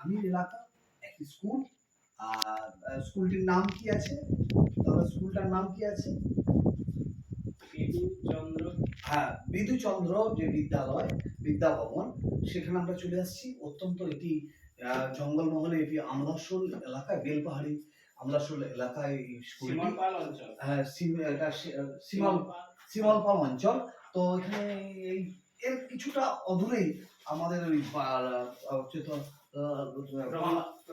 গ্রামীণ এলাকা একটি স্কুল। স্কুলটির নাম কি আছে? দাদা স্কুলটার নাম কি আছে? বিধুচন্দ্র। হ্যাঁ, বিধুচন্দ্র যে বিদ্যালয়, বিদ্যাভবন, সেখানে আমরা চলে আসছি। অত্যন্ত এটি জঙ্গলমহলে, এটি আমলাশোল এলাকায়, বেলপাহাড়ি আমলাশোল এলাকায় এই স্কুলটি। শিমলপাল অঞ্চল। হ্যাঁ, এটা শিমলপাল অঞ্চল। তো এখানে এই এর কিছুটা অদূরেই আমাদের ওই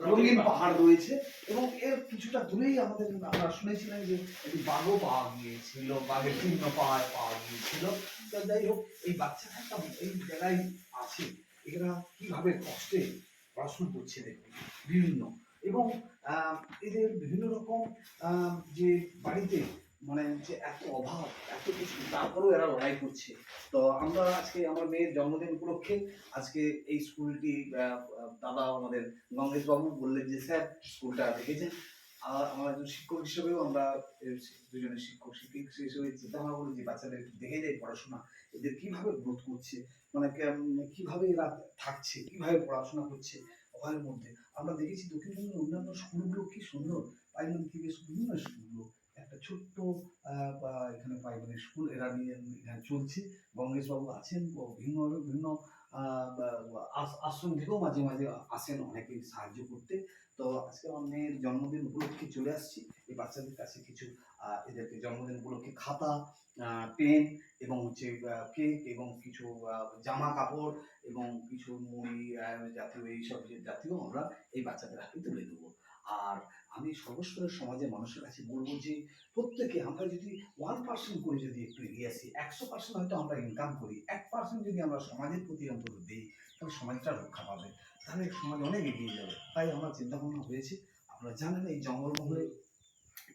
রঙিন পাহাড় রয়েছে এবং এর কিছুটা দূরেই আমাদের, আমরা শুনেছিলাম যে একটি বাঘও পাওয়া গিয়েছিল, বাঘের চিহ্ন পাওয়া গিয়েছিল। তো যাই হোক, এই বাচ্চাটা একটা এই জায়গায় আছে, এরা কিভাবে কষ্টে পড়াশোনা করছে দেখুন, বিভিন্ন এবং এদের বিভিন্ন রকম যে বাড়িতে মানে যে এত অভাব, এত কিছু, তারপরেও এরা লড়াই করছে। তো আমরা আজকে আমার মেয়ের জন্মদিন উপলক্ষে আজকে এই স্কুলটি দাদা আমাদের গঙ্গেশ বাবু বললেন যে স্যার স্কুলটা দেখেছেন, আর আমার একজন শিক্ষক হিসেবেও আমরা দুজনের শিক্ষক হিসেবে চিন্তা ভাবনা করি যে বাচ্চাদের একটু দেখে যাই পড়াশোনা, এদের কিভাবে গ্রোথ করছে, মানে কিভাবে এরা থাকছে, কিভাবে পড়াশোনা করছে অভয়ের মধ্যে। আমরা দেখেছি দক্ষিণবঙ্গের অন্যান্য স্কুলগুলো কি সুন্দর, প্রাইমারি থেকে বিভিন্ন স্কুলগুলো একটা ছোট্ট এখানে প্রাইমারি স্কুল এরা নিয়ে এখানে চলছে। গঙ্গেশ বাবু আছেন বিভিন্নভাবে, বিভিন্ন আশ্রম থেকেও মাঝে মাঝে আসেন অনেকেই সাহায্য করতে। তো আজকে আমার মেয়ের জন্মদিন উপলক্ষে চলে আসছি এই বাচ্চাদের কাছে কিছু এদেরকে জন্মদিন উপলক্ষে খাতা, পেন এবং হচ্ছে কেক এবং কিছু জামা কাপড় এবং কিছু মুড়ি জাতীয় এইসব জাতীয় আমরা এই বাচ্চাদের হাতে তুলে দেবো। আর আমি সর্বস্তরের সমাজের মানুষের কাছে বলবো যে প্রত্যেকে আমরা যদি 1% করে যদি একটু এগিয়ে আসি, 100% হয়তো আমরা ইনকাম করি, 1% যদি আমরা সমাজের প্রতি অন্তত দিই, তাহলে সমাজটা রক্ষা পাবে, তাহলে সমাজ অনেক এগিয়ে যাবে। তাই আমার চিন্তা ভাবনা হয়েছে, আপনারা জানেন এই জঙ্গলমহলে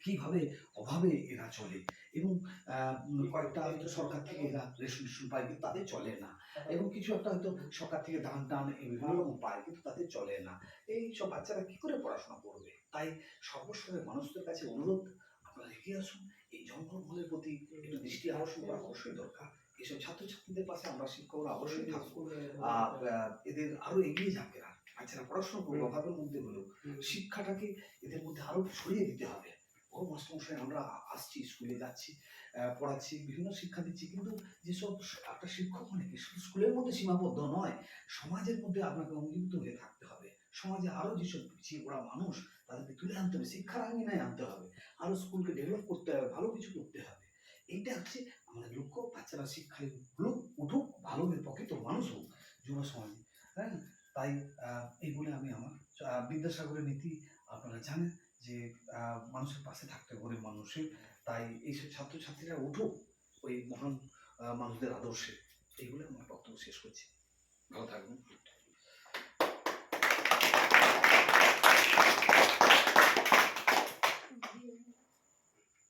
কিভাবে অভাবে এরা চলে এবং কয়েকটা হয়তো সরকার থেকে এরা রেশন পায় কিন্তু তাদের চলে না, এবং কিছু একটা হয়তো সরকার থেকে দান টান বিভিন্ন রকম পায় কিন্তু তাদের চলে না। এই সব বাচ্চারা কি করে পড়াশোনা করবে? তাই সর্বস্তরের মানুষদের কাছে অনুরোধ, আপনারা এগিয়ে আসুন, এই জঙ্গলমহলের প্রতি একটু দৃষ্টি আকর্ষণ করা অবশ্যই দরকার। এসব ছাত্রছাত্রীদের পাশে আমরা শিক্ষকরা অবশ্যই থাকবো। এদের আরো এগিয়ে যাক, এরা বাচ্চারা পড়াশোনা করবো অভাবের মধ্যে হলেও, শিক্ষাটাকে এদের মধ্যে আরো ছড়িয়ে দিতে হবে। ও মাস্টারমশাই আমরা আসছি, স্কুলে যাচ্ছি, পড়াচ্ছি, বিভিন্ন শিক্ষা দিচ্ছি, কিন্তু যেসব একটা শিক্ষক মানে কি শুধু স্কুলের মধ্যে সীমাবদ্ধ নয়, সমাজের মধ্যে আপনাকে অঙ্গীভূত হয়ে থাকতে হবে। সমাজে আরো যেসব পিছিয়ে পড়া মানুষ, তাদেরকে তুলে আনতে হবে, শিক্ষার আঙিনায় আনতে হবে, আরো স্কুলকে ডেভেলপ করতে হবে, ভালো কিছু করতে হবে। এইটা হচ্ছে আমাদের লক্ষ্য, বাচ্চারা শিক্ষায় হলুক, উঠুক, ভালো প্রকৃত মানুষ হোক যুব সমাজে। হ্যাঁ, তাই এই বলে আমি আমার বিদ্যাসাগরের নীতি আপনারা জানেন যে মানুষের পাশে থাকতে, গরিব মানুষের। তাই এইসব ছাত্রছাত্রীরা উঠুক ওই মহান মানুষদের আদর্শে। এইগুলো আমার বক্তব্য শেষ করছি। ভালো থাকবেন।